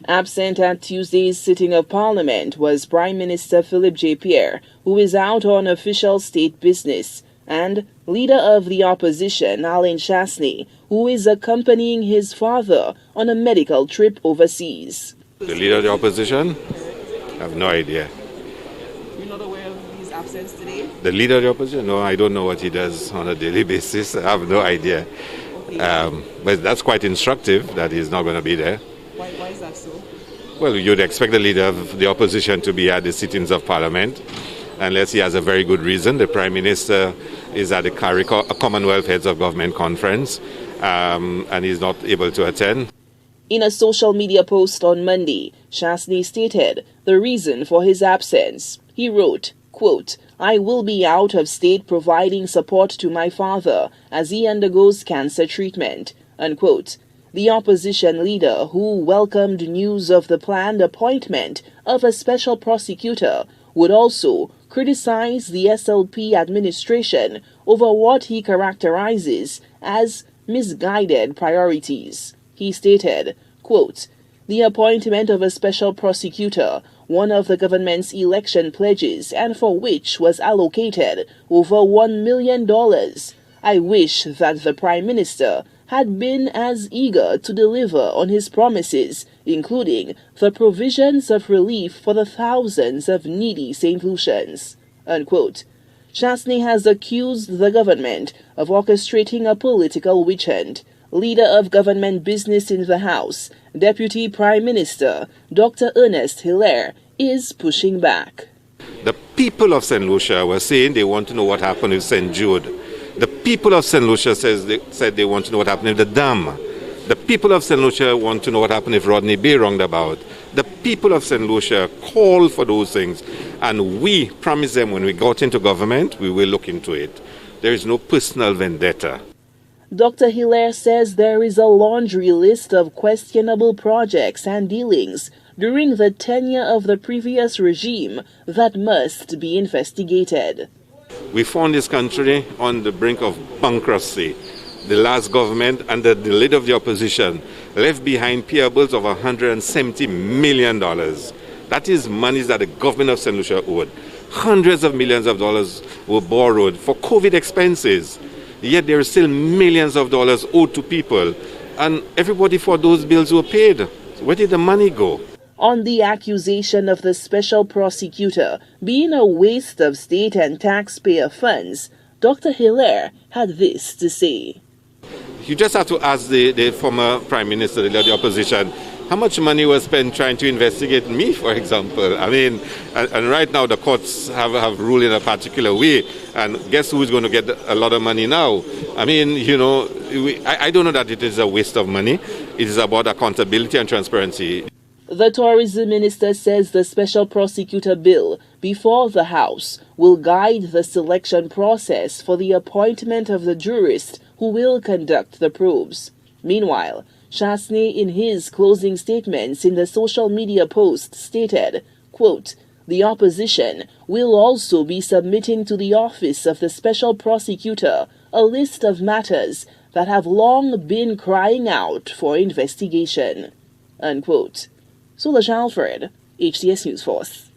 Absent at Tuesday's sitting of Parliament was Prime Minister Philip J. Pierre, who is out on official state business, and Leader of the Opposition Allen Chastanet, who is accompanying his father on a medical trip overseas. The Leader of the Opposition? I have no idea. You're not aware of his absence today? The Leader of the Opposition? No, I don't know what he does on a daily basis. I have no idea. Okay. But that's quite instructive that he's not going to be there. Why is that so? Well, you'd expect the Leader of the Opposition to be at the sittings of Parliament, unless he has a very good reason. The Prime Minister is at the Commonwealth Heads of Government Conference, and he's not able to attend. In a social media post on Monday, Chastanet stated the reason for his absence. He wrote, quote, "I will be out of state providing support to my father as he undergoes cancer treatment," unquote. The opposition leader, who welcomed news of the planned appointment of a special prosecutor, would also criticize the SLP administration over what he characterizes as misguided priorities. He stated, quote, "The appointment of a special prosecutor, one of the government's election pledges and for which was allocated over $1 million. I wish that the Prime Minister had been as eager to deliver on his promises, including the provisions of relief for the thousands of needy St. Lucians," unquote. Chastanet has accused the government of orchestrating a political witch hunt. Leader of Government Business in the House, Deputy Prime Minister Dr. Ernest Hilaire, is pushing back. The people of St. Lucia were saying they want to know what happened with St. Jude. The people of St. Lucia said they want to know what happened with the dam. The people of St. Lucia want to know what happened if Rodney Bay roundabout. The people of St. Lucia called for those things, and we promised them when we got into government, we will look into it. There is no personal vendetta. Dr. Hilaire says there is a laundry list of questionable projects and dealings during the tenure of the previous regime that must be investigated. We found this country on the brink of bankruptcy. The last government, under the leader of the opposition, left behind payables of $170 million. That is monies that the government of St. Lucia owed. Hundreds of millions of dollars were borrowed for COVID expenses. Yet there are still millions of dollars owed to people, and everybody thought those bills were paid. Where did the money go? On the accusation of the special prosecutor being a waste of state and taxpayer funds, Dr. Hilaire had this to say. You just have to ask the former Prime Minister, the leader of the opposition, how much money was spent trying to investigate me, for example? I mean, and right now the courts have ruled in a particular way, and guess who's going to get a lot of money now? I mean, you know, I don't know that it is a waste of money. It is about accountability and transparency. The tourism minister says the special prosecutor bill before the House will guide the selection process for the appointment of the jurist who will conduct the probes. Meanwhile, Chastanet, in his closing statements in the social media post, stated, quote, "The opposition will also be submitting to the office of the special prosecutor a list of matters that have long been crying out for investigation," unquote. Solange Alfred, HCS News Force.